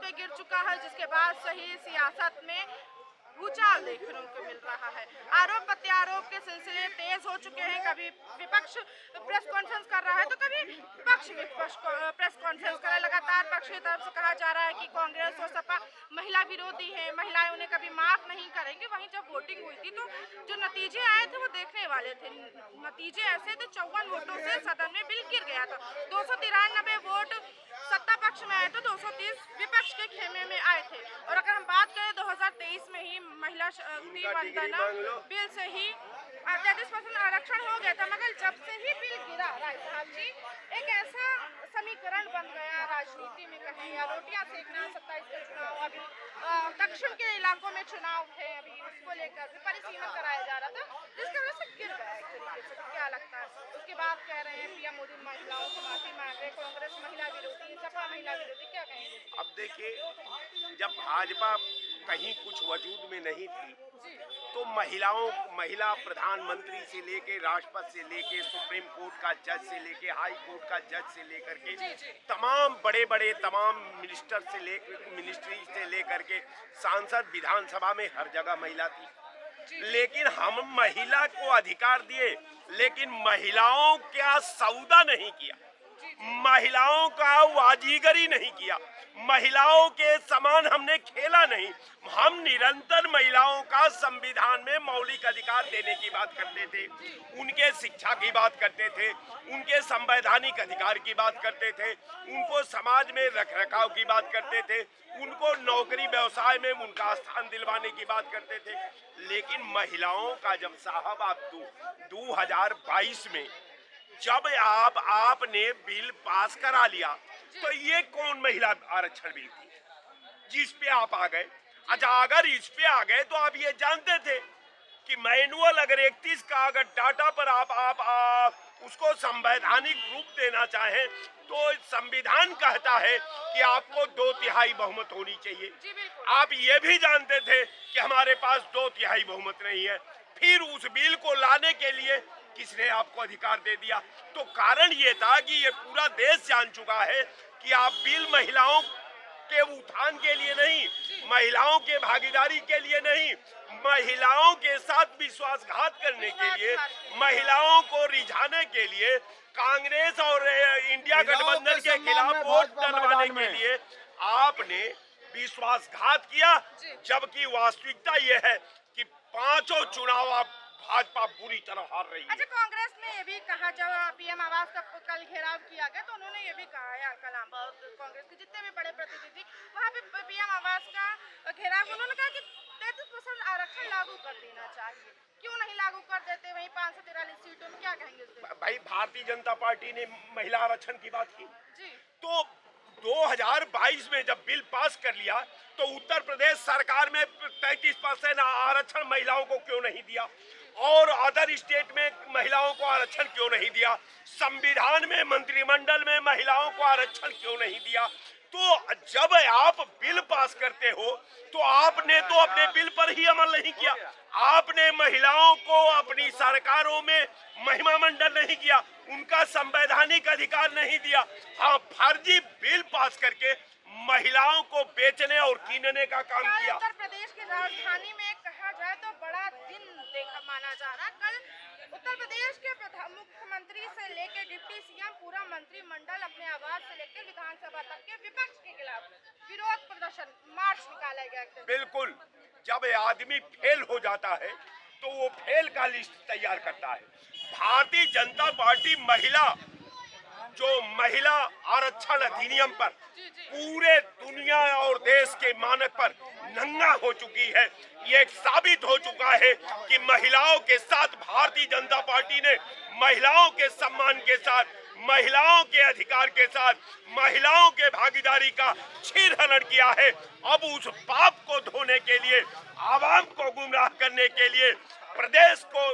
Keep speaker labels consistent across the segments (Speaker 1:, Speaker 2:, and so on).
Speaker 1: पे गिर चुका है, जिसके बाद से ही सियासत में भूचाल देखने को मिल रहा है। आरोप प्रत्यारोप के सिलसिले तेज हो चुके हैं। कभी विपक्ष प्रेस कॉन्फ्रेंस कर रहा है तो कभी विपक्ष प्रेस कॉन्फ्रेंस कर रहा है। लगातार पक्ष की तरफ से कहा जा रहा है कि कांग्रेस और सपा महिला विरोधी है, महिलाएं उन्हें कभी माफ नहीं करेंगी। वहीं जब वोटिंग हुई थी तो जो नतीजे आए थे वो देखने वाले थे। नतीजे ऐसे थे, 54 वोटों से सदन में बिल गिर गया था। 293 वोट सत्ता पक्ष में आए थे, 230 विपक्ष के खेमे में आए थे। और अगर हम बात करें 2023 में ही महिला शक्ति वंदना बिल से ही 33% आरक्षण हो गया था, मगर जब से ही बिल गिरा राय साहब जी, एक ऐसा समीकरण बन गया राजनीति में, कहें या रोटियां सेकना 27 का चुनाव, अभी दक्षिण के इलाकों में चुनाव थे, अभी उसको लेकर भी परिसीमन कराया जा रहा था, जिसकी वजह से गिर गया एक तरीके से। क्या लगता है? उसके बाद कह रहे हैं पीएम मोदी महिलाओं से माफी मांग रहे, कांग्रेस महिला विरोधी, सपा महिला विरोधी, क्या कहेंगे?
Speaker 2: अब देखिए, जब भाजपा कहीं कुछ वजूद में नहीं थी तो महिला प्रधानमंत्री से लेके राष्ट्रपति से लेके सुप्रीम कोर्ट का जज से लेके हाई कोर्ट का जज से लेकर के तमाम बड़े बड़े तमाम मिनिस्ट्री से लेकर के सांसद, विधानसभा में हर जगह महिला थी। लेकिन हम महिला को अधिकार दिए, लेकिन महिलाओं का सौदा नहीं किया, महिलाओं का वाजीगरी नहीं किया, महिलाओं के समान हमने खेला नहीं। हम निरंतर महिलाओं का संविधान में मौलिक अधिकार देने की बात करते थे, उनके शिक्षा की बात करते थे, उनके संवैधानिक अधिकार की बात करते थे, उनको समाज में रखरखाव की बात करते थे, उनको नौकरी व्यवसाय में उनका स्थान दिलवाने की बात करते थे। लेकिन महिलाओं का जब साहब आप 2022 में जब आपने बिल पास करा लिया तो ये कौन महिला आरक्षण बिल थी जिस पे आप आ गए? अच्छा, अगर इस पे आ गए तो आप ये जानते थे कि मैनुअल अगर 31 का अगर डाटा पर आप उसको संवैधानिक रूप देना चाहें तो संविधान कहता है कि आपको 2/3 बहुमत होनी चाहिए। आप ये भी जानते थे कि हमारे पास 2/3 बहुमत नहीं है, फिर उस बिल को लाने के लिए किसने आपको अधिकार दे दिया? तो कारण ये था कि ये पूरा देश जान चुका है कि आप बिल महिलाओं के उत्थान के लिए नहीं, महिलाओं के भागीदारी के लिए नहीं, महिलाओं के साथ विश्वासघात करने के लिए, महिलाओं को रिझाने के लिए, कांग्रेस और इंडिया गठबंधन के खिलाफ वोट डलवाने के लिए आपने विश्वासघात किया। जबकि वास्तविकता ये है कि 5 चुनाव आप भाजपा बुरी तरह हार रही है।
Speaker 1: अच्छा, कांग्रेस ने ये भी कहा, जब पीएम आवास का कल घेराव किया गया तो उन्होंने ये भी कहा है, कांग्रेस के जितने भी बड़े प्रतिनिधि वहाँ पे पीएम आवास का घेराव, उन्होंने कहा कि 33% आरक्षण लागू कर देना चाहिए। क्यों नहीं लागू कर देते? वहीं 543 सीटों में क्या कहेंगे उससे?
Speaker 2: भाई, भारतीय जनता पार्टी ने महिला आरक्षण की बात की
Speaker 1: जी,
Speaker 2: तो 2022 में जब बिल पास कर लिया तो उत्तर प्रदेश सरकार में 33% आरक्षण महिलाओं को क्यों नहीं दिया और अदर स्टेट में महिलाओं को आरक्षण क्यों नहीं दिया? संविधान में मंत्रिमंडल में महिलाओं को आरक्षण क्यों नहीं दिया? तो जब आप बिल पास करते हो तो आपने तो अपने बिल पर ही अमल नहीं किया, आपने महिलाओं को अपनी सरकारों में महिमा मंडल नहीं किया, उनका संवैधानिक अधिकार नहीं दिया। हाँ, फर्जी बिल पास करके महिलाओं को बेचने और कीनने का काम किया।
Speaker 1: उत्तर प्रदेश की राजधानी में कहा जाए तो बड़ा दिन देखा माना जा रहा। कल उत्तर प्रदेश के मुख्यमंत्री से लेकर डिप्टी सीएम, पूरा मंत्रिमंडल अपने आवास से लेकर विधानसभा तक के विपक्ष के खिलाफ विरोध प्रदर्शन, मार्च निकाला गया।
Speaker 2: बिल्कुल, जब आदमी फेल हो जाता है तो वो फेल का लिस्ट तैयार करता है। भारतीय जनता पार्टी महिला आरक्षण अधिनियम पर पूरे दुनिया और देश के मानक पर नंगा हो चुकी है। ये साबित हो चुका है कि महिलाओं के साथ भारतीय जनता पार्टी ने महिलाओं के सम्मान के साथ, महिलाओं के अधिकार के साथ, महिलाओं के भागीदारी का छीनहरण किया है। अब उस पाप को धोने के लिए, आवाम को गुमराह करने के लिए, प्रदेश को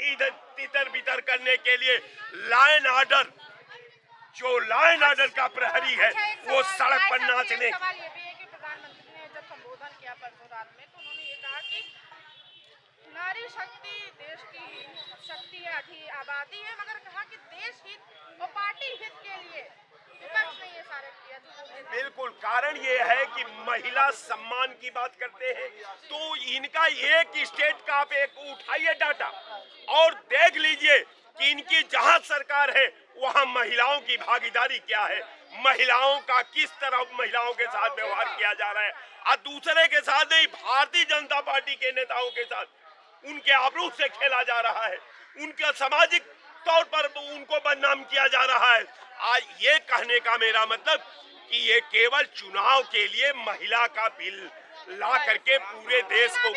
Speaker 2: इधर तितर बितर करने के लिए लॉ एंड ऑर्डर का प्रहरी है, वो सड़क पर नाचने।
Speaker 1: सवाल ये भी है कि प्रधानमंत्री ने जब संबोधन किया परसों रात में तो उन्होंने ये कहा कि नारी शक्ति देश की शक्ति है, आबादी है, मगर कहा कि देश हित और पार्टी हित के लिए विपक्ष ने ये सारे किया।
Speaker 2: बिल्कुल, कारण ये है कि महिला सम्मान की बात करते हैं, तो इनका एक स्टेट का आप एक उठाइए डाटा और देख लीजिए कि इनकी जहां सरकार है वहां महिलाओं की भागीदारी क्या है, महिलाओं का किस तरह महिलाओं के साथ व्यवहार किया जा रहा है, और दूसरे के साथ नहीं, भारतीय जनता पार्टी के नेताओं के साथ उनके आबरू से खेला जा रहा है, उनका सामाजिक तौर पर उनको बदनाम किया जा रहा है। आज ये कहने का मेरा मतलब कि ये केवल चुनाव के लिए महिला का बिल ला करके पूरे देश को,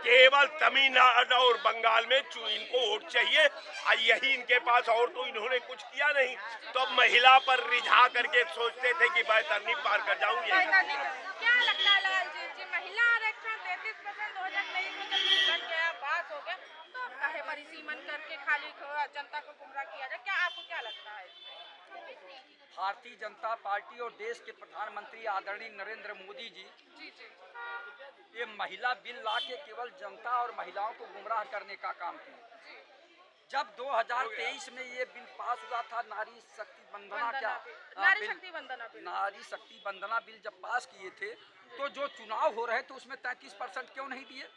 Speaker 2: केवल तमिलनाडु और बंगाल में इनको वोट चाहिए, और यही इनके पास, और तो इन्होंने कुछ किया नहीं। तो महिला पर रिझा करके सोचते थे कि बैतरनी पार कर जाऊंगी।
Speaker 1: क्या लगता है लाल जी, महिला आरक्षण 33% 2023 में जब बन गया, पास हो गया, तो काहे परिसीमन करके खाली जनता को गुमराह किया जाए? क्या आपको क्या लगता है?
Speaker 3: भारतीय जनता पार्टी और देश के प्रधानमंत्री आदरणीय नरेंद्र मोदी जी ये महिला बिल ला के केवल जनता और महिलाओं को गुमराह करने का काम किया। जब 2023 में ये बिल पास हुआ था, नारी शक्ति वंदना नारी शक्ति वंदना बिल जब पास किए थे, तो जो चुनाव हो रहे थे उसमें 33% क्यों नहीं दिए?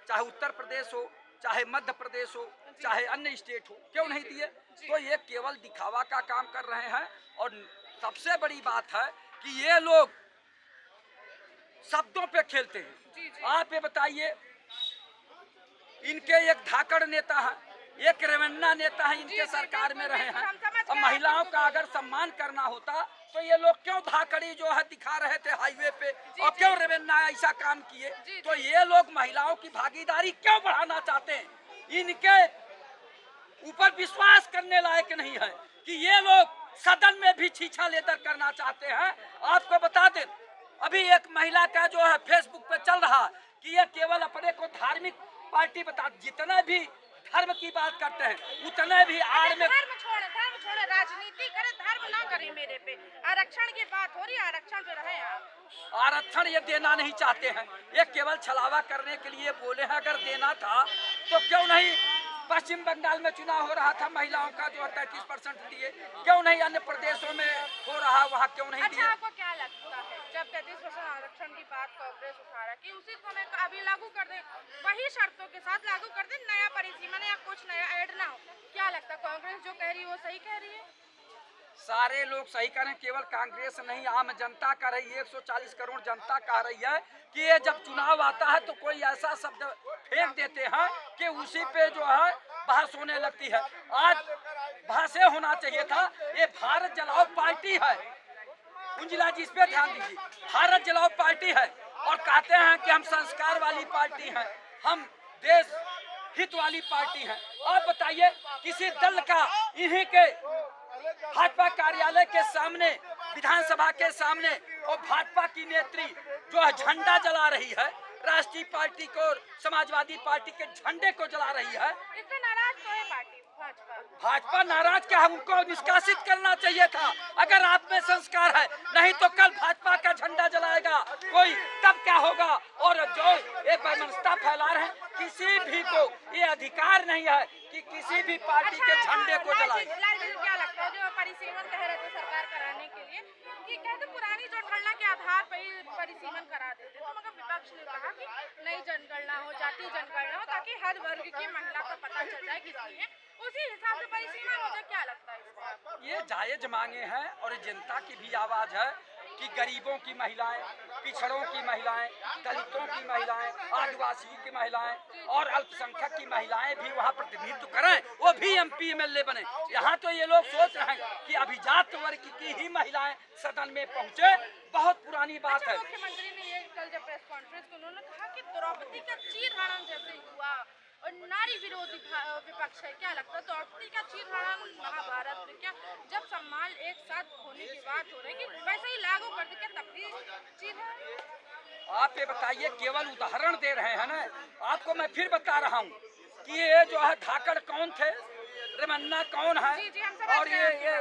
Speaker 3: चाहे उत्तर प्रदेश हो, चाहे मध्य प्रदेश हो, चाहे अन्य स्टेट हो, क्यों नहीं दिए? तो ये केवल दिखावा का काम कर रहे हैं। और सबसे बड़ी बात है कि ये लोग शब्दों पे खेलते हैं। आप ये बताइए, इनके एक धाकड़ नेता है, एक रेवन्ना नेता है, इनके सरकार में रहे हैं। अब महिलाओं का अगर सम्मान करना होता तो ये लोग क्यों धाकड़ी जो है दिखा रहे थे हाईवे पे, और क्यों रेवन्ना ऐसा काम किए? तो ये लोग महिलाओं की भागीदारी क्यों बढ़ाना चाहते हैं? इनके ऊपर विश्वास करने लायक नहीं है कि ये लोग सदन में भी छीछा लेकर करना चाहते हैं। आपको बता दें, अभी एक महिला का जो है फेसबुक पे चल रहा कि ये केवल अपने को धार्मिक पार्टी बता, जितने भी धर्म की बात करते हैं उतने भी आड़ में
Speaker 1: धर्म छोड़े राजनीति करे, धर्म ना करे। मेरे पे आरक्षण की बात हो रही है, आरक्षण पे रहे आप।
Speaker 3: आरक्षण ये देना नहीं चाहते हैं, ये केवल छलावा करने के लिए बोले हैं। अगर देना था तो क्यों नहीं पश्चिम बंगाल में चुनाव हो रहा था, महिलाओं का जो 33% दिए, क्यों नहीं अन्य प्रदेशों में हो रहा, वहाँ क्यों नहीं दिए?
Speaker 1: अच्छा, आपको क्या लगता है जब 33% आरक्षण की बात कांग्रेस उठा रहा है कि उसी समय अभी लागू कर दे, वही शर्तों के साथ लागू कर दे, नया परिसीमन या कुछ नया ऐड ना हो? क्या लगता है कांग्रेस जो कह रही है वो सही कह रही है?
Speaker 3: सारे लोग सही कह रहे हैं, केवल कांग्रेस नहीं, आम जनता कह रही है। 140 करोड़ जनता कह रही है कि ये जब चुनाव आता है तो कोई ऐसा शब्द फेंक देते हैं कि उसी पे जो है बहस होने लगती है। आज बहस होना चाहिए था, ये भारत जलाओ पार्टी है। उंजिला जी, इस पे ध्यान दीजिए, भारत जलाओ पार्टी है और कहते हैं कि हम संस्कार वाली पार्टी हैं, हम देश हित वाली पार्टी हैं। आप बताइए, किसी दल का इन्हीं के भाजपा कार्यालय के सामने, विधानसभा के सामने, और भाजपा की नेत्री जो है झंडा जला रही है, राष्ट्रीय पार्टी को, समाजवादी पार्टी के झंडे को जला रही है।
Speaker 1: इससे नाराज तो है पार्टी
Speaker 3: भाजपा नाराज क्या है? उनको निष्कासित करना चाहिए था अगर आप में संस्कार है। नहीं तो कल भाजपा का झंडा जलाएगा कोई, तब क्या होगा? और जो ये वैमनस्यता फैला रहे हैं, किसी भी को ये अधिकार नहीं है कि किसी भी पार्टी के झंडे को जलाए।
Speaker 1: क्या लगता है जो परिसीमन कह रहे थे सरकार कराने के लिए, कि कहते पुरानी जनगणना के आधार पर ही परिसीमन करा देते, तो मगर विपक्ष ने कहा कि नई जनगणना हो, जाति जनगणना हो, ताकि हर वर्ग की महिला का पता चल जाए किसकी है, उसी हिसाब से परिसीमन हो जाए। क्या लगता है इसको?
Speaker 3: ये जायज मांगे हैं और जनता की भी आवाज है कि गरीबों की महिलाएं, पिछड़ों की महिलाएं, दलितों की महिलाएं, आदिवासी की महिलाएं और अल्पसंख्यक की महिलाएं भी वहाँ प्रतिनिधित्व करें, वो भी MP MLA बने। यहाँ तो ये लोग सोच रहे हैं कि अभिजात वर्ग की ही महिलाएं सदन में पहुँचे, बहुत पुरानी बात है।
Speaker 1: मुख्यमंत्री ने ये कल जब प्रेस कॉन्फ्रेंस में उन्होंने कहा कि द्रौपदी का चीरहरण जैसे हुआ और नारी विरोधी विपक्ष है। क्या लगता है द्रौपदी का चीरहरण महाभारत में, क्या जब सम्मान एक साथ होने की बात हो रही है कि वैसे ही लागू कर दे, क्या तब भी चीरहरण?
Speaker 3: आप ये बताइए, केवल उदाहरण दे रहे हैं ना। आपको मैं फिर बता रहा हूँ कि ये जो है धाकड़ कौन थे, रेवन्ना कौन है, और ये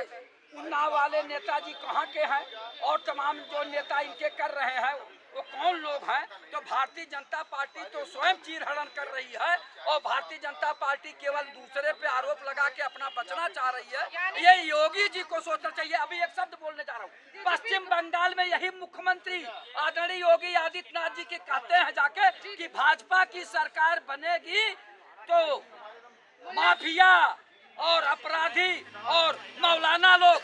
Speaker 3: उन्नाव वाले नेताजी कहाँ के हैं, और तमाम जो नेता इनके कर रहे हैं वो कौन लोग हैं? तो भारतीय जनता पार्टी तो स्वयं चीरहरण कर रही है और भारतीय जनता पार्टी केवल दूसरे पे आरोप लगा के अपना बचना चाह रही है। ये योगी जी को सोचना चाहिए। अभी एक शब्द बोलने जा रहा हूँ। पश्चिम बंगाल में यही मुख्यमंत्री आदरणीय योगी आदित्यनाथ जी के कहते हैं जाके कि भाजपा की सरकार बनेगी तो माफिया और अपराधी और मौलाना लोग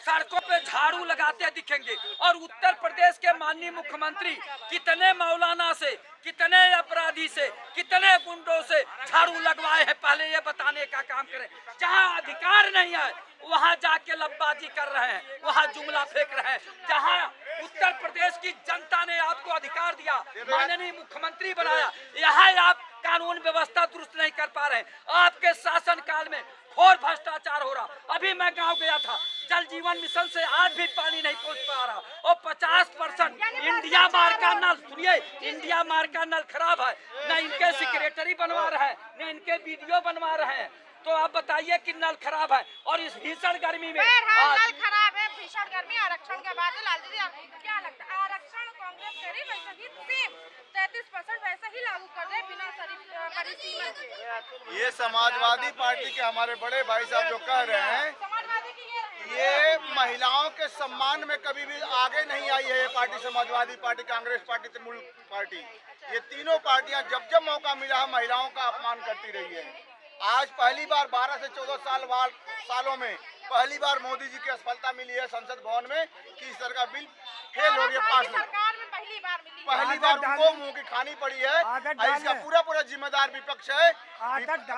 Speaker 3: सड़कों पे झाड़ू लगाते दिखेंगे। और उत्तर प्रदेश के माननीय मुख्यमंत्री कितने मौलाना से, कितने अपराधी से, कितने गुंडों से झाड़ू लगवाए हैं, पहले ये बताने का काम करें। जहां अधिकार नहीं है वहां जाके लब्बाजी कर रहे हैं, वहां जुमला फेंक रहे हैं। जहां उत्तर प्रदेश की जनता ने आपको अधिकार दिया, माननीय मुख्यमंत्री बनाया, यहाँ आप कानून व्यवस्था दुरुस्त नहीं कर पा रहे। आपके शासन काल में घोर भ्रष्टाचार हो रहा। अभी मैं गांव गया था, जल जीवन मिशन से आज भी पानी नहीं पहुंच पा रहा और 50% इंडिया मार्ग का नल, सुनिए, इंडिया मार्ग का नल खराब है। न इनके सेक्रेटरी बनवा रहे हैं, न इनके वीडियो बनवा रहे हैं। तो आप बताइए कि नल खराब है और इस भीषण गर्मी में
Speaker 1: नल खराब है, भीषण गर्मी। आरक्षण के बाद लालजी जी आपको क्या लगता है? आरक्षण कांग्रेस करी वैसे ही सेम 33% वैसे ही लागू कर दे बिना परिसीमन के।
Speaker 4: ये समाजवादी पार्टी के हमारे बड़े भाई साहब जो कह रहे हैं,
Speaker 1: समाजवादी की
Speaker 4: ये महिलाओं के सम्मान में कभी भी आगे नहीं आई है। ये party, Samajwadi party, Congress party, Trinamool party, ये तीनों पार्टियां जब जब मौका मिला है महिलाओं का अपमान करती रही है। आज पहली बार 12 से 14 सालों में पहली बार मोदी जी की सफलता मिली है संसद भवन में कि इस तरह का बिल फेल हो गया, पास नहीं।
Speaker 1: सरकार में पहली बार मिली,
Speaker 4: पहली बार उनको मुंह की खानी पड़ी है। इसका पूरा जिम्मेदार विपक्ष है।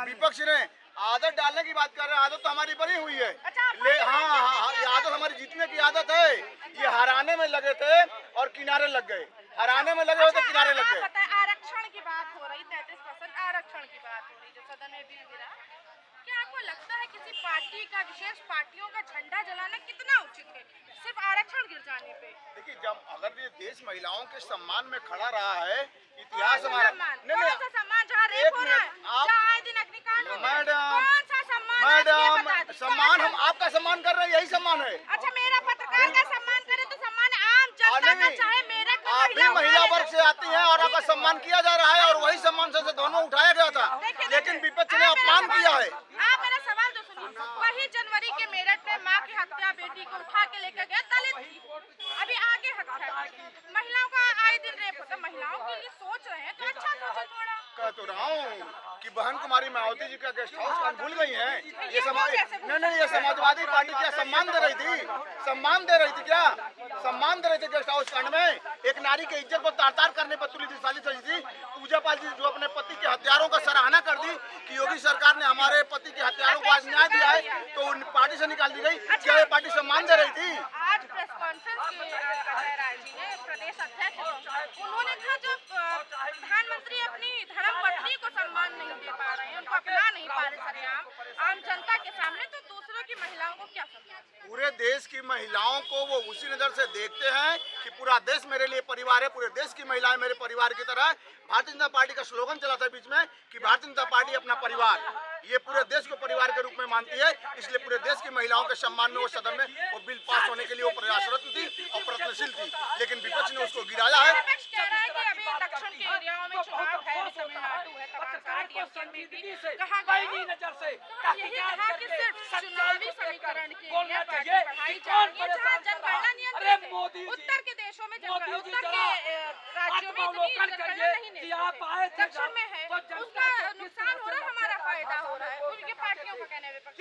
Speaker 4: विपक्ष ने आदत डालने की बात कर रहे हैं। आदत तो हमारी बनी हुई है। हाँ, ये आदत हमारी जीतने की आदत है। ये हराने में लगे थे और किनारे लग गए, हराने में लगे हुए थे, किनारे लग गए।
Speaker 1: आरक्षण की बात हो रही, 33% आरक्षण की बात हो रही जो सदन में बिल गिरा, क्या आपको लगता है किसी पार्टी का, विशेष पार्टियों का झंडा जलाना कितना उचित है सिर्फ आरक्षण गिर जाने पे?
Speaker 4: देखिए, जब अगर ये देश महिलाओं के सम्मान में खड़ा रहा है, इतिहास हमारा
Speaker 1: सम्मान जहाँ रेप हो रहा है, जहाँ आए दिन अग्निकांड हो रहा है, कौन सा सम्मान?
Speaker 4: मैडम, सम्मान हम आपका सम्मान कर रहे हैं, यही सम्मान है।
Speaker 1: अच्छा, मेरा पत्रकार का सम्मान करे तो सम्मान आम जनता का, चाहे मेरे
Speaker 4: आप भी महिला वर्ग से आती हैं और आपका सम्मान किया जा रहा है और वही सम्मान से दोनों उठाया गया था, लेकिन विपक्ष ने अपमान किया है।
Speaker 1: आप मेरा सवाल तो सुनिए। वही जनवरी के मेरठ में माँ की हत्या, बेटी को उठा के लेकर गया दलित, अभी आगे हत्या, महिलाओं का आए दिन रेप होता, महिलाओं के लिए सोच रहे हैं तो अच्छा सोचे थोड़ा।
Speaker 4: कह तो रहा हूँ कि बहन कुमारी मायावती जी का गेस्ट हाउस भूल गई हैं। ये समाज नहीं, ये समाजवादी पार्टी क्या सम्मान दे रही थी? सम्मान दे रही थी क्या? सम्मान दे रही थी गेस्ट हाउस कांड में। एक नारी के इज्जत को तार-तार करने पर तुली थी, साजिश रही थी। पूजा पाल जी जो अपने पति के हत्यारों का सराहना कर दी कि योगी सरकार ने हमारे पति के हत्यारों को आज न्याय दिया है, तो उन पार्टी से निकाल दी गई। क्या ये पार्टी सम्मान दे रही थी?
Speaker 1: आज प्रेस कॉन्फ्रेंस की अजय राय जी ने, प्रदेश अध्यक्ष, उन्होंने कहा जब प्रधानमंत्री अपनी धर्मपत्नी को सम्मान नहीं दे पा रहे हैं, उनको अपना नहीं पा रहे सरेआम आम जनता के सामने, तो दूसरों की महिलाओं को क्या समझाएं?
Speaker 4: पूरे देश की महिलाओं को वो उसी नजर से देखते हैं कि पूरा देश मेरे लिए परिवार है, पूरे देश की महिलाएं मेरे परिवार की तरह। भारतीय जनता पार्टी का स्लोगन चला था बीच में कि भारतीय जनता पार्टी अपना परिवार, ये पूरे देश को परिवार के रूप में मानती है। इसलिए पूरे देश की महिलाओं के सम्मान में वो सदन में वो बिल पास होने के लिए वो प्रयासरत थी और प्रयत्नशील थी, लेकिन विपक्ष ने उसको गिराया है।
Speaker 1: विपक्ष कह रहा है कि अभी दक्षिण के एरियाओं में चुनाव है, तमिलनाडु है, कहा गया, यही कहा कि सिर्फ चुनावी समीकरण के लिए पार्टी बढ़ाई जा रही है, जहाँ जनगणना नियंत्रित है। उत्तर के देशों में जनगणना, उत्तर के राज्यों में इतनी जनगणना नहीं नियंत्रित, दक्षिण में है, उसका नुकसान हो रहा है, हमारा फायदा हो रहा है। उनकी पार्टियों का कहना है विपक्ष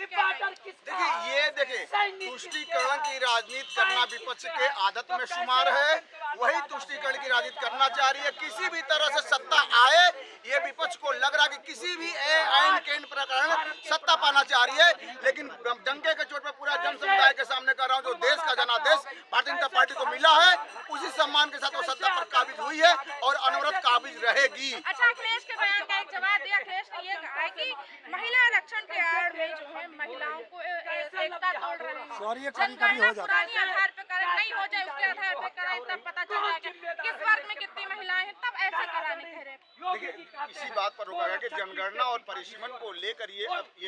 Speaker 4: देखिए, तुष्टीकरण की राजनीति करना विपक्ष के आदत में शुमार है। वही तुष्टीकरण की राजनीति करना चाह रही है। किसी भी तरह से सत्ता आए, ये विपक्ष को लग रहा है कि किसी भी ऐन केन प्रकरण सत्ता पाना चाह रही है, लेकिन डंके के चोट पर पूरा जन समुदाय के सामने कर रहा हूँ, जो देश का जनादेश भारतीय जनता पार्टी को मिला है, उसी सम्मान के साथ वो सत्ता पर काबिज हुई है और अनवरत काबिज रहेगी।
Speaker 1: अच्छा, अखिलेश के बयान का एक जवाब दिया। अखिलेश ने ये कहा कि महिला आरक्षण के आड़ में जो है महिलाओं को एकता तोड़ रहे हैं, जनगणना पुरानी आधार पे कराए, नहीं हो जाए उसके आधार पे कराए तब पता चल जाएगा किस वर्ग में कितनी महिलाएं हैं, तब ऐसा कराने कह रहे हैं।
Speaker 4: देखिए इसी बात पर रोका गया कि जनगणना और परिसीमन को लेकर ये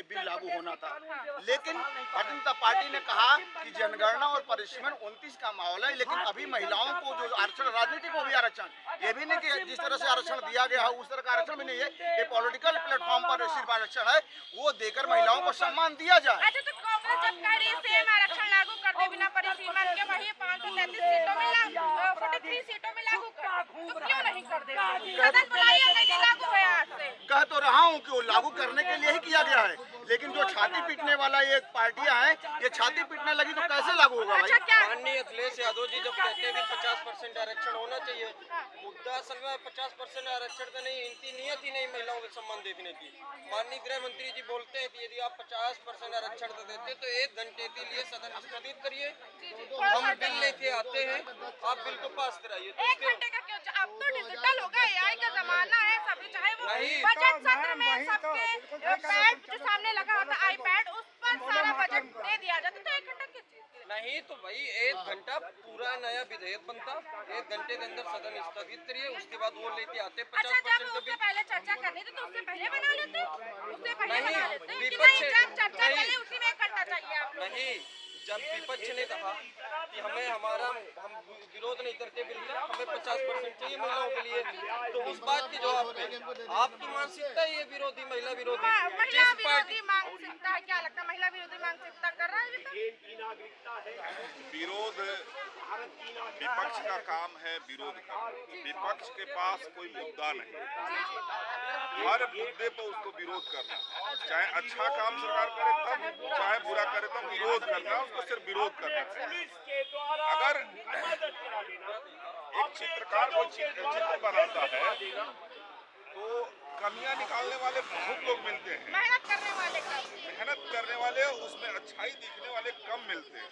Speaker 4: बिल लागू होना था, लेकिन भारतीय जनता पार्टी ने कहा कि जनगणना और परिसीमन 29 का माहौल है, लेकिन अभी महिलाओं को जो आरक्षण, राजनीति को भी आरक्षण, ये भी नहीं कि जिस तरह से आरक्षण दिया गया है उस तरह का आरक्षण भी नहीं है, ये पॉलिटिकल प्लेटफॉर्म पर सिर्फ आरक्षण है, वो देकर महिलाओं को सम्मान दिया जाए।
Speaker 1: अच्छा, तो कांग्रेस जब कह रही है सेम आरक्षण लागू कर दे बिना परिसीमन के, वही 533 सीटों में 43 सीटों में लागू कर, तो क्यों नहीं कर दे? सदन बुलाइए, नहीं लागू है आज से।
Speaker 4: कह तो रहा हूँ कि वो लागू करने के लिए ही किया गया है, लेकिन जो छाती पीटने वाला ये पार्टियां हैं, ये छाती पीटने लगी तो कैसे लागू होगा भाई?
Speaker 1: अच्छा, क्या
Speaker 5: माननीय अखिलेश यादव जी जब कहते हैं कि 50% आरक्षण होना चाहिए, मुद्दा असल में 50% आरक्षण तो नहीं, इनकी नियत ही नहीं महिलाओं को सम्मान देने की। माननीय गृह मंत्री जी बोलते हैं कि यदि आप 50% आरक्षण तो देते तो 1 घंटे के लिए सदन स्थगित करिए, हम बिल लेके आते हैं, आप बिल को पास कराइए। तो
Speaker 1: 1 घंटे का क्यों? अब तो डिजिटल हो गया, AI का जमाना है, सभी चाहे वो
Speaker 5: नहीं,
Speaker 1: बजट सत्र में सबके पैड जो सामने लगा होता है iPad, उस पर सारा बजट दे दिया जाता, तो 1 घंटा किस चीज के लिए?
Speaker 5: नहीं तो भाई 1 घंटा पूरा नया विधेयक बनता, 1 घंटे के अंदर सदन स्थगित करिए, उसके बाद वो लेके आते
Speaker 1: अच्छा,
Speaker 5: 50%
Speaker 1: जब
Speaker 5: का
Speaker 1: उससे
Speaker 5: बिल।
Speaker 1: पहले चर्चा करनी थी तो उससे पहले बना लेते, उससे पहले
Speaker 5: नहीं,
Speaker 1: बना लेते कि
Speaker 5: विपक्ष-
Speaker 1: नहीं, जब चर्चा
Speaker 5: नहीं।
Speaker 1: चले उसी में 1 घंटा चाहिए आप लोग।
Speaker 5: नहीं, जब विपक्ष ने कहा कि हम विरोध नहीं करते बिल का, हमें 50% चाहिए महिलाओं के लिए, तो उस बात के जवाब पे आपकी मानसिकता ये विरोधी, महिला विरोधी,
Speaker 1: महिला
Speaker 5: जिस पार्टी
Speaker 1: विरोधी मानसिकता, क्या लगता है महिला विरोधी मानसिकता कर रहा है
Speaker 6: विरोध विपक्ष का काम है, विरोध करना। विपक्ष के पास कोई मुद्दा नहीं, हर मुद्दे पर उसको विरोध करना, चाहे अच्छा काम सरकार करे तब, चाहे बुरा करे तब विरोध करना, उसको सिर्फ विरोध करना है। अगर एक चित्रकार कोई चित्र बनाता है तो कमियां निकालने वाले बहुत लोग मिलते हैं,
Speaker 1: मेहनत करने वाले का।
Speaker 6: मेहनत करने वाले उसमें अच्छाई दिखने वाले कम मिलते हैं।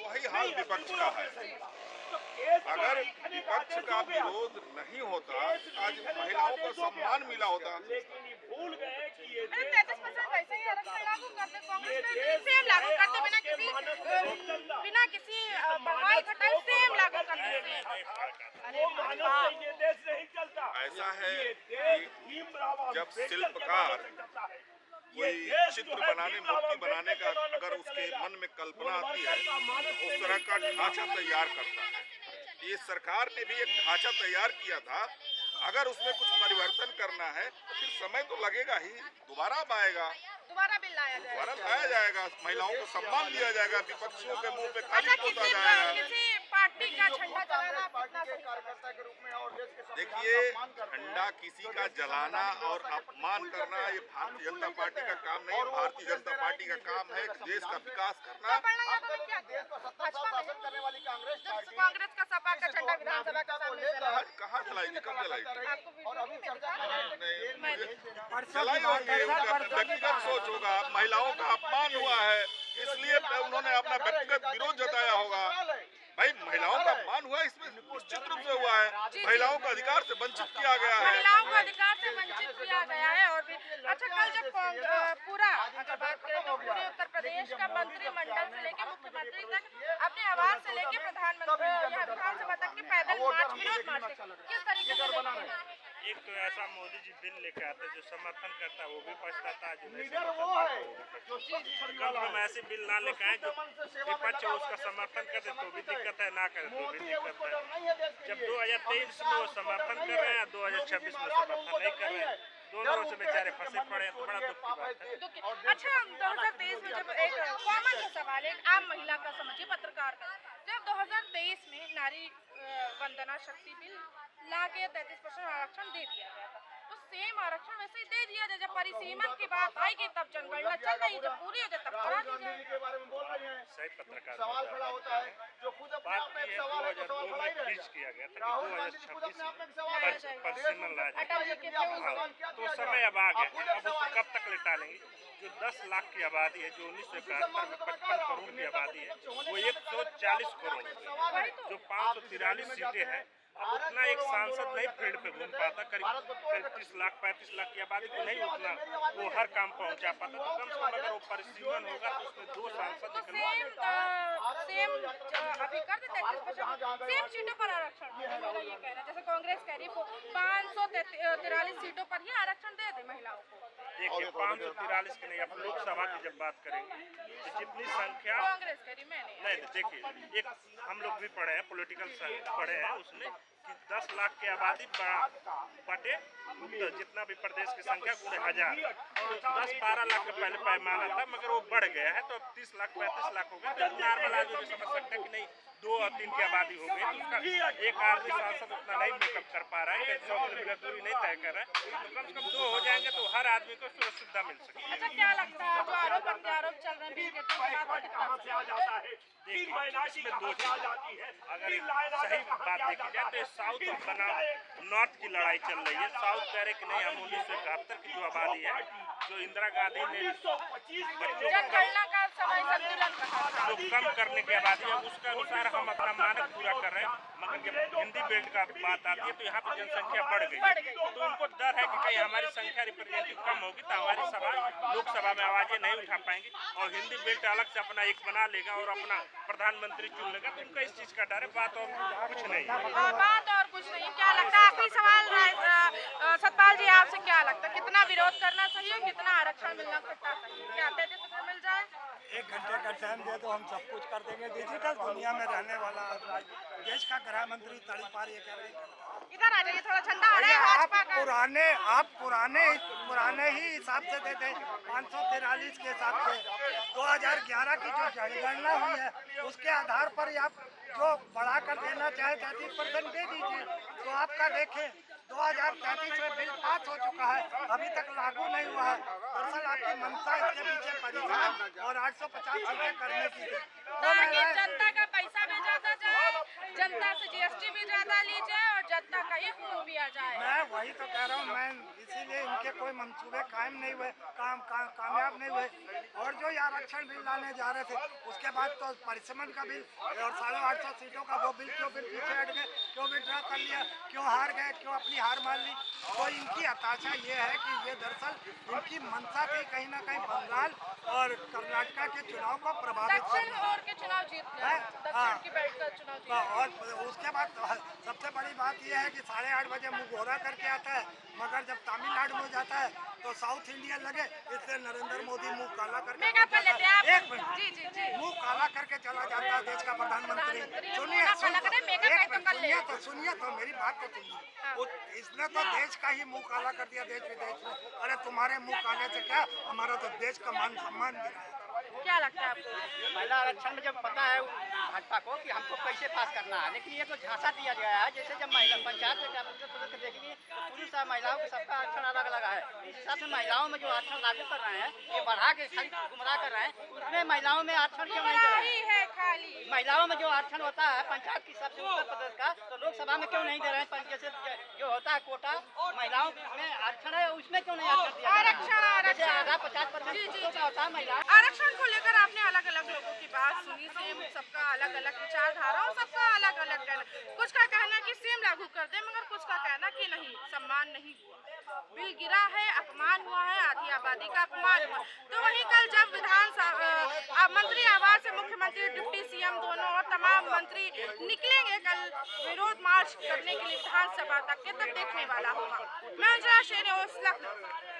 Speaker 6: वही हाल विपक्ष का है। अगर विपक्ष का विरोध नहीं होता, आज महिलाओं को सम्मान मिला होता।
Speaker 1: अरे 33% वैसे ही आरक्षण लागू करते, कांग्रेस ने सेम लागू करते, बिना किसी बढ़ाई घटाई सेम लागू करते।
Speaker 6: ऐसा है कि जब शिल्पकार कोई चित्र बनाने, मूर्ति बनाने का अगर उसके मन में कल्पना आती है, उस तरह का ढांचा तैयार करता है। ये सरकार ने भी एक ढांचा तैयार किया था, अगर उसमें कुछ परिवर्तन करना है तो फिर समय तो लगेगा ही, दोबारा आएगा,
Speaker 1: दोबारा बिल लाया जाएगा।
Speaker 6: दोबारा लाया जाएगा, महिलाओं को सम्मान दिया जाएगा, विपक्षियों के मुंह पे खाली
Speaker 1: अच्छा,
Speaker 6: पोता जाएगा।
Speaker 1: किसी पार्टी का झंडा जलाना कितना सही?
Speaker 4: कार्यकर्ता के रूप में और देश के
Speaker 6: देखिए, झंडा किसी का जलाना और अपमान करना ये भारतीय जनता पार्टी का काम नहीं है। भारतीय जनता पार्टी का काम है देश का विकास करना।
Speaker 1: पढ़ना यादव ने क्या किया?
Speaker 4: शासन करने वाली कांग्रेस पार्टी
Speaker 1: कांग्रेस का सपा का झंडा विधानसभा के सामने जला।
Speaker 6: कहाँ चलाएगी, कब चलाएगी?
Speaker 1: आपको
Speaker 4: और अभी चर्चा
Speaker 6: चलाई होंगे, उनका व्यक्तिगत सोच होगा, महिलाओं का अपमान हुआ है इसलिए उन्होंने अपना व्यक्तिगत विरोध जताया होगा। भाई महिलाओं का अपमान हुआ, इसमें निश्चित रूप से हुआ है, महिलाओं को अधिकार से वंचित किया गया है।
Speaker 1: महिलाओं को अधिकार से वंचित किया गया है। और भी अच्छा, कल जब पूरा अगर बात करें तो पूरे उत्तर प्रदेश का मंत्रिमंडल से लेकर मुख्यमंत्री तक अपने आवास से लेकर प्रधानमंत्री यहाँ विधानसभा तक के पैदल मार्च, विरोध मार्च किस तरीके से देखते हैं?
Speaker 7: एक तो ऐसा मोदी जी बिल लेके आते जो समर्थन करता है वो भी पछताता है, जो नहीं
Speaker 4: लीडर
Speaker 7: समर्थन
Speaker 4: वो है
Speaker 7: करता
Speaker 4: जो
Speaker 7: है वो भी पछताता है। कम हम ऐसे बिल ना लेके आए जो विपक्ष है उसका समर्थन कर दे तो भी दिक्कत है, ना करे तो भी दिक्कत है। जब 2023 में वो समर्थन कर रहे हैं, 2026 में समर्थन नहीं कर रहे हैं, दोनों से बेचारे फंसे पड़े हैं, तो बड़ा दुख की बात है।
Speaker 1: अच्छा, 2023 में जब एक कॉमन सा सवाल, एक आम महिला का समझिए, पत्रकार का, जब 2023 में नारी वंदना शक्ति बिल ला के 33% आरक्षण दे दिया गया था, तो सेम आरक्षण वैसे ही दे दिया जाए। जब परिसीमन की बात आएगी तब जनगणना चल रही, जब पूरी हो जाए तब करा दी जाए।
Speaker 4: के बारे में बोल रही हैं,
Speaker 7: सही पत्रकार
Speaker 4: सवाल खड़ा होता है जो खुद अपने आप में एक सवाल है, तो सवाल खड़ा ही
Speaker 7: 2002 में
Speaker 4: रहेगा।
Speaker 7: फिक्स किया गया था
Speaker 4: राहुल
Speaker 7: कि
Speaker 4: गांधी जी खुद अपने आप में एक
Speaker 7: 2026
Speaker 4: सवाल है।
Speaker 7: परिसीमन ला जाए।
Speaker 1: अटल जी के थे उस
Speaker 4: सवाल क्या
Speaker 7: तो
Speaker 4: किया
Speaker 7: समय
Speaker 4: जाए?
Speaker 7: अब आ
Speaker 4: आप खुद
Speaker 7: गया,
Speaker 4: एक
Speaker 7: अब उसको
Speaker 4: सवाल
Speaker 7: कब तक लिटालेंगे? जो 10 लाख की आबादी है, जो 1971 में 55 करोड़ की आबादी है, वो 140 करोड़ हो गई। जो 543 सीटें हैं, अब उतना एक सांसद नहीं फील्ड पे घूम पाता, करीब 35 लाख की आबादी को नहीं उतना वो हर काम पहुंचा पाता। तो कम से कम अगर वो परिसीमन होगा तो उसमें 2 सांसद
Speaker 1: तो
Speaker 7: निकलवा
Speaker 1: सेम सेम अभी कर देते हैं, सेम सीटों पर आरक्षण हो। मेरा ये कहना है, जैसे कांग्रेस कह रही 543 सीटों पर ही आरक्षण दे दे महिलाओं को।
Speaker 7: देखिए 543 की नहीं, आप लोकसभा की जब बात करेंगे तो जितनी संख्या
Speaker 1: कांग्रेस कह रही, मैं नहीं।
Speaker 7: देखिए एक हम लोग भी पढ़े हैं, पॉलिटिकल साइंस पढ़े हैं, उसमें कि 10 लाख की आबादी बटे जितना भी प्रदेश की संख्या गुणे 1000, तो 10-12 लाख का पहले पैमाना था, मगर वो बढ़ गया है तो अब 30 लाख 35 लाख हो गया। तो नॉर्मल आदमी भी समझ सकता है कि नहीं 2 और 3 की आबादी हो गई, तो उसका एक आदमी सांसद उतना नहीं मेकअप कर पा रहा है, 100 किलोमीटर दूरी नहीं तय कर रहा है, तो कम से कम 2 हो जाएंगे तो हर आदमी को सुविधा मिल सके।
Speaker 1: अच्छा, क्या लगता है जो आरोप प्रत्यारोप चल रहे हैं बिल गेट्स के साथ,
Speaker 7: देखिए इसमें 2 चीज, अगर एक सही बात देखी जाए तो साउथ बनाम नॉर्थ की लड़ाई चल रही है। साउथ कह रहे कि नहीं, हम 1971 की जो आबादी है, जो इंदिरा गांधी ने बच्चों
Speaker 1: जनगणना का समय संतुलन कहा था,
Speaker 7: जो कम करने की आबादी है, उसके अनुसार हम अपना मानक पूरा कर रहे हैं, मगर जब हिंदी बेल्ट का बात आती है तो यहाँ पर जनसंख्या बढ़ गई, तो उनको डर है कि कहीं हमारी संख्या रिप्रेजेंटेटिव कम होगी तो हमारी सभा लोकसभा में आवाजें नहीं उठा पाएंगी और हिंदी बेल्ट अलग से अपना एक बना लेगा और अपना प्रधानमंत्री चुन लेगा, तो उनका इस चीज का डर है। बात और कुछ नहीं है।
Speaker 1: बात और कुछ नहीं। क्या लगता है, आखिरी सवाल सतपाल जी आपसे, क्या लगता है कितना विरोध करना चाहिए, कितना आरक्षण मिलना कितना चाहिए, क्या 33 पर मिल जाए?
Speaker 8: 1 घंटे का टाइम दे तो हम सब कुछ कर देंगे। डिजिटल दुनिया में रहने वाला देश का गृह मंत्री तड़ीपार ये कह रहे हैं,
Speaker 1: इधर आ जाइए, थोड़ा झंडा आ रहा है भाजपा का।
Speaker 8: आप पुराने ही हिसाब से दे दें, 543 के हिसाब से 2011 की जो जनगणना हुई है उसके आधार पर आप जो बढ़ा कर देना चाहे 33% दे दीजिए। तो आपका देखें 2033 में बिल पास हो चुका है, अभी तक लागू नहीं हुआ है। दरअसल आपकी मंशा इसके पीछे परिश्रम और 850 सीटें करने की थी।
Speaker 1: ताकि जनता का पैसा भी ज्यादा जाए, जनता से जीएसटी भी ज्यादा ली जाए और जनता का एक मुंह भी आ जाए।
Speaker 8: मैं वही तो कह रहा हूँ, मैं इसीलिए इनके कोई मंसूबे कायम नहीं हुए, कामयाब नहीं हुए। और जो ये आरक्षण बिल लाने जा रहे थे उसके बाद तो परिसमन का बिल और 850 सीटों का वो बिल क्यों फिर पीछे हट गए, क्यों विड्रॉ कर लिया, क्यों हार गए, क्यों अपनी हार मान ली। तो इनकी हताशा ये है कि ये दरअसल इनकी मंशा थी कहीं ना कहीं बंगाल और कर्नाटक के चुनाव को प्रभावित करना
Speaker 1: के चुनाव जीतना है, दक्षिण की बेल्ट का चुनाव जीतना है।
Speaker 8: और उसके बाद सबसे बड़ी बात यह है कि 8:30 बजे मुंह गोरा करके आता है, मगर जब तमिलनाडु में जाता है तो साउथ इंडियन लगे, इसलिए नरेंद्र मोदी मुंह काला करके
Speaker 1: मेकअप कर लेते हैं आप।
Speaker 8: एक मिनट,
Speaker 1: जी।
Speaker 8: मुंह काला करके चला जाता है देश का प्रधानमंत्री। सुनिए तो मेरी बात तो सुनिए। इसने तो देश का ही मुंह काला कर दिया, देश विदेश में। अरे तुम्हारे मुंह काले से क्या, हमारा तो देश का मान सम्मान गिराया।
Speaker 1: क्या लगता है आपको?
Speaker 9: महिला आरक्षण में जब पता है भाजपा को कि हमको कैसे पास करना है, लेकिन ये तो झांसा दिया गया है। जैसे जब महिला पंचायत में देखेंगे तो पुरुष और महिलाओं के सबका आरक्षण अलग अलग है। इस हिसाब से महिलाओं में जो आरक्षण लागू कर रहे हैं, ये बढ़ा के खाली गुमराह कर रहे हैं। उसमें महिलाओं में आरक्षण क्यों नहीं दे रहे हैं?
Speaker 1: खाली
Speaker 9: महिलाओं में जो आरक्षण होता है पंचायत के हिसाब से उत्तर प्रदेश का, तो लोकसभा में क्यों नहीं दे रहे हैं? जैसे जो होता है कोटा, महिलाओं में आरक्षण है, उसमें क्यों नहीं आरक्षण दिया? जैसे आधा 50% होता है महिला
Speaker 1: आरक्षण को लेकर आपने अलग अलग लोगों की बात सुनी, सेम सबका अलग अलग विचारधारा और सबका अलग अलग कहना। कुछ का कहना है कि सेम लागू कर दे, मगर कुछ का कहना कि नहीं, सम्मान नहीं हुआ, बिल गिरा है, अपमान हुआ है, आधी आबादी का अपमान हुआ। तो वहीं कल जब विधानसभा मंत्री आवास से मुख्यमंत्री, डिप्टी सीएम दोनों और तमाम मंत्री निकलेंगे कल विरोध मार्च करने के लिए विधानसभा तक के, तब देखने वाला होगा। मैं अंजना शेर, लखनऊ।